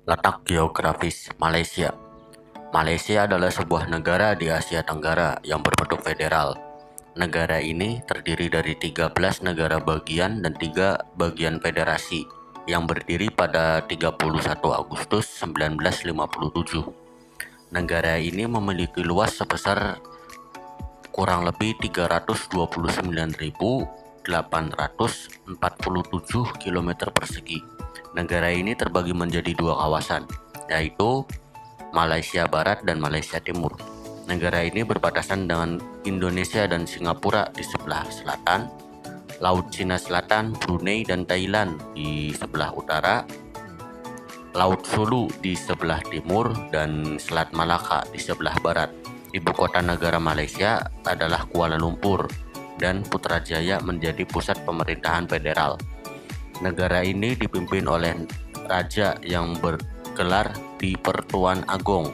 Letak geografis Malaysia. Malaysia adalah sebuah negara di Asia Tenggara yang berbentuk federal. Negara ini terdiri dari 13 negara bagian dan 3 bagian federasi yang berdiri pada 31 Agustus 1957. Negara ini memiliki luas sebesar kurang lebih 329.847 km persegi. Negara ini terbagi menjadi 2 kawasan, yaitu Malaysia Barat dan Malaysia Timur. Negara ini berbatasan dengan Indonesia dan Singapura di sebelah selatan, Laut Cina Selatan, Brunei dan Thailand di sebelah utara, Laut Sulu di sebelah timur, dan Selat Malaka di sebelah barat. Ibu kota negara Malaysia adalah Kuala Lumpur dan Putrajaya menjadi pusat pemerintahan federal. Negara ini dipimpin oleh raja yang bergelar Di Pertuan Agong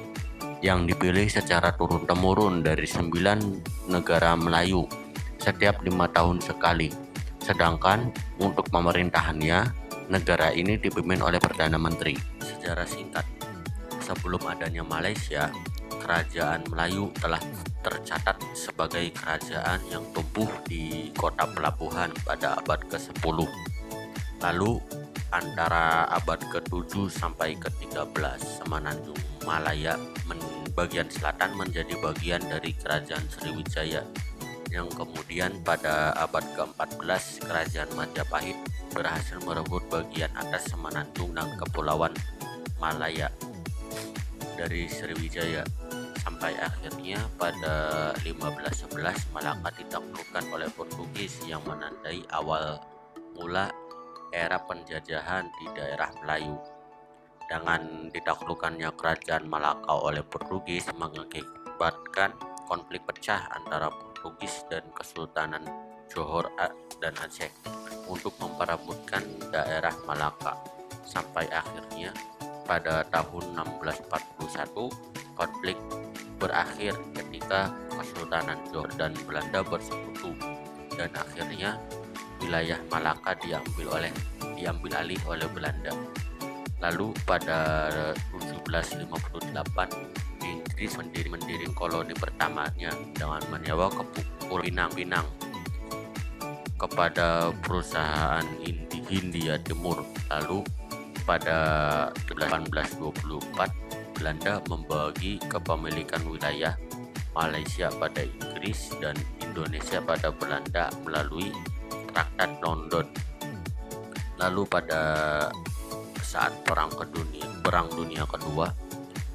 yang dipilih secara turun-temurun dari 9 negara Melayu setiap 5 tahun sekali. Sedangkan untuk pemerintahannya, negara ini dipimpin oleh Perdana Menteri. Sejarah singkat. Sebelum adanya Malaysia, Kerajaan Melayu telah tercatat sebagai kerajaan yang tumbuh di kota pelabuhan pada abad ke-10. Lalu antara abad ke-7 sampai ke-13, Semenanjung Malaya bagian selatan menjadi bagian dari Kerajaan Sriwijaya, yang kemudian pada abad ke-14 Kerajaan Majapahit berhasil merebut bagian atas Semenanjung dan Kepulauan Malaya dari Sriwijaya, sampai akhirnya pada 1511 Malaka ditaklukkan oleh Portugis yang menandai awal mula era penjajahan di daerah Melayu. Dengan ditaklukkannya Kerajaan Malaka oleh Portugis mengakibatkan konflik pecah antara Portugis dan Kesultanan Johor dan Aceh untuk memperebutkan daerah Malaka, sampai akhirnya pada tahun 1641 konflik berakhir ketika Kesultanan Johor dan Belanda bersekutu, dan akhirnya wilayah Malaka diambil alih oleh Belanda. Lalu pada 1758 Inggris mendirikan koloni pertamanya dengan menyewa Pulau Pinang kepada perusahaan Hindia Timur. Lalu pada 1824 Belanda membagi kepemilikan wilayah Malaysia pada Inggris dan Indonesia pada Belanda melalui Traktat London. Lalu pada saat Perang Dunia Kedua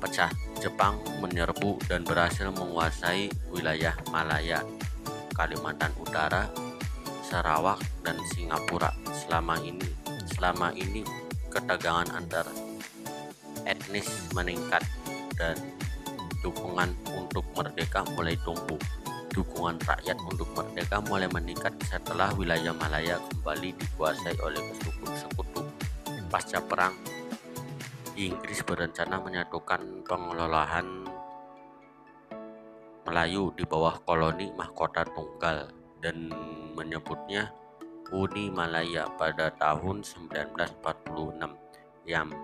pecah, Jepang menyerbu dan berhasil menguasai wilayah Malaya, Kalimantan Utara, Sarawak dan Singapura. Selama ini ketegangan antar etnis meningkat dan dukungan untuk merdeka mulai tumbuh. Dukungan rakyat untuk merdeka mulai meningkat setelah wilayah Malaya kembali dikuasai oleh sekutu. Pasca perang, Inggris berencana menyatukan pengelolaan Melayu di bawah koloni mahkota tunggal dan menyebutnya Uni Malaya pada tahun 1946, yang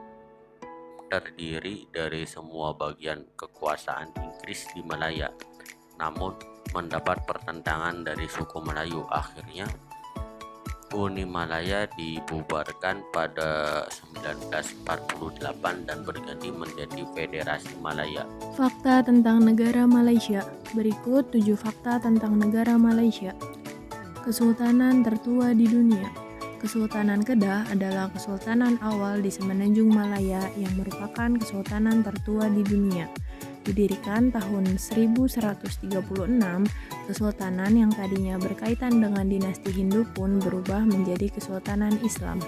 terdiri dari semua bagian kekuasaan Inggris di Malaya, namun mendapat pertentangan dari suku Melayu. Akhirnya Uni Malaya dibubarkan pada 1948 dan berganti menjadi Federasi Malaya. Fakta tentang negara Malaysia. Berikut 7 fakta tentang negara Malaysia. Kesultanan tertua di dunia. Kesultanan Kedah adalah kesultanan awal di Semenanjung Malaya yang merupakan kesultanan tertua di dunia. Didirikan tahun 1136, kesultanan yang tadinya berkaitan dengan dinasti Hindu pun berubah menjadi kesultanan Islam.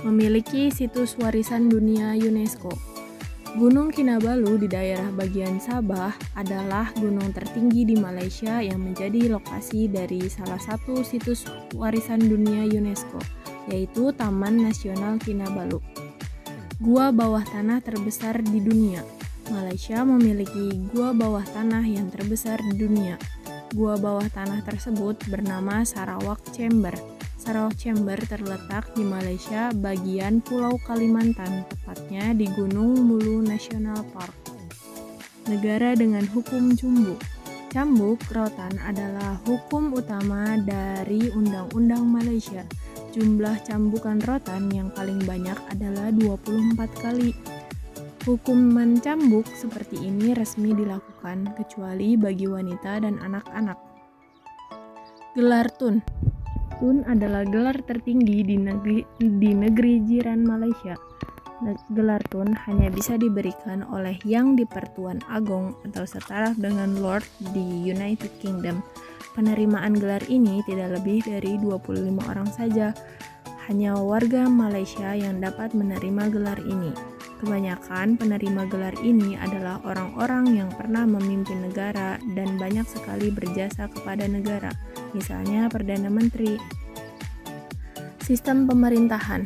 Memiliki situs warisan dunia UNESCO. Gunung Kinabalu di daerah bagian Sabah adalah gunung tertinggi di Malaysia yang menjadi lokasi dari salah satu situs warisan dunia UNESCO, yaitu Taman Nasional Kinabalu. Gua bawah tanah terbesar di dunia. Malaysia memiliki gua bawah tanah yang terbesar di dunia. Gua bawah tanah tersebut bernama Sarawak Chamber. Sarawak Chamber terletak di Malaysia, bagian Pulau Kalimantan, tepatnya di Gunung Mulu National Park. Negara dengan hukum cambuk. Cambuk rotan adalah hukum utama dari Undang-Undang Malaysia. Jumlah cambukan rotan yang paling banyak adalah 24 kali. Hukuman cambuk seperti ini resmi dilakukan kecuali bagi wanita dan anak-anak. Gelar Tun. Tun adalah gelar tertinggi di negeri jiran Malaysia. Gelar Tun hanya bisa diberikan oleh Yang di-Pertuan Agong atau setara dengan Lord di United Kingdom. Penerimaan gelar ini tidak lebih dari 25 orang saja. Hanya warga Malaysia yang dapat menerima gelar ini. Kebanyakan penerima gelar ini adalah orang-orang yang pernah memimpin negara dan banyak sekali berjasa kepada negara, misalnya Perdana Menteri. Sistem pemerintahan.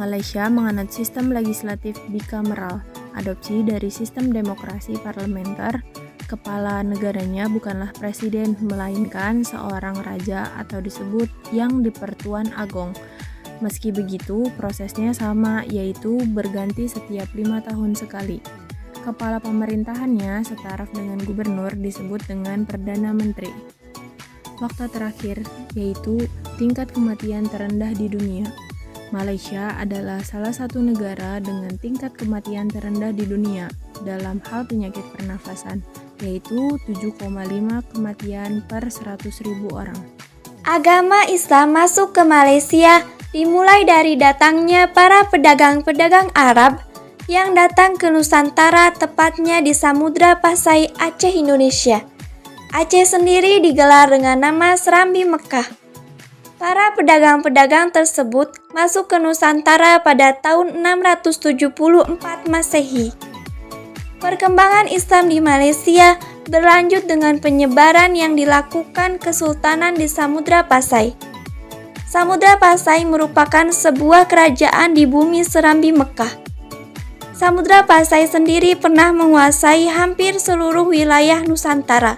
Malaysia menganut sistem legislatif bikameral, adopsi dari sistem demokrasi parlementer. Kepala negaranya bukanlah presiden, melainkan seorang raja atau disebut Yang di-Pertuan Agong. Meski begitu, prosesnya sama, yaitu berganti setiap 5 tahun sekali. Kepala pemerintahannya setaraf dengan gubernur disebut dengan Perdana Menteri. Fakta terakhir, yaitu tingkat kematian terendah di dunia. Malaysia adalah salah satu negara dengan tingkat kematian terendah di dunia dalam hal penyakit pernafasan, yaitu 7,5 kematian per 100.000 orang. Agama Islam masuk ke Malaysia dimulai dari datangnya para pedagang-pedagang Arab yang datang ke Nusantara, tepatnya di Samudra Pasai, Aceh, Indonesia. Aceh sendiri digelar dengan nama Serambi Mekah. Para pedagang-pedagang tersebut masuk ke Nusantara pada tahun 674 Masehi. Perkembangan Islam di Malaysia berlanjut dengan penyebaran yang dilakukan Kesultanan di Samudra Pasai. Samudra Pasai merupakan sebuah kerajaan di bumi Serambi Mekah. Samudra Pasai sendiri pernah menguasai hampir seluruh wilayah Nusantara.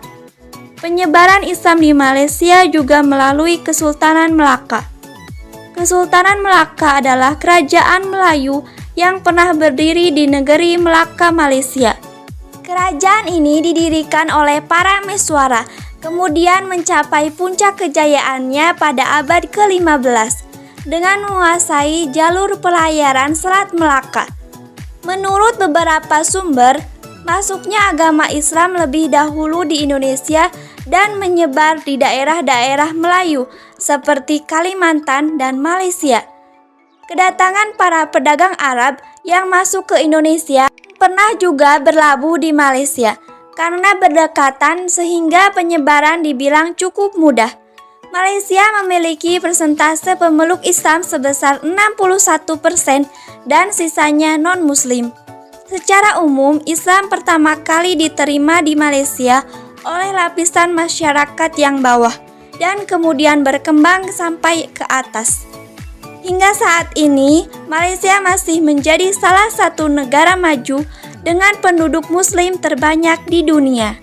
Penyebaran Islam di Malaysia juga melalui Kesultanan Melaka. Kesultanan Melaka adalah kerajaan Melayu yang pernah berdiri di negeri Melaka, Malaysia. Kerajaan ini didirikan oleh para Meswara, kemudian mencapai puncak kejayaannya pada abad ke-15 dengan menguasai jalur pelayaran Selat Melaka. Menurut beberapa sumber, masuknya agama Islam lebih dahulu di Indonesia dan menyebar di daerah-daerah Melayu seperti Kalimantan dan Malaysia. Kedatangan para pedagang Arab yang masuk ke Indonesia pernah juga berlabuh di Malaysia. Karena berdekatan sehingga penyebaran dibilang cukup mudah. Malaysia memiliki persentase pemeluk Islam sebesar 61% dan sisanya non-Muslim. Secara umum, Islam pertama kali diterima di Malaysia oleh lapisan masyarakat yang bawah dan kemudian berkembang sampai ke atas. Hingga saat ini, Malaysia masih menjadi salah satu negara maju dengan penduduk Muslim terbanyak di dunia.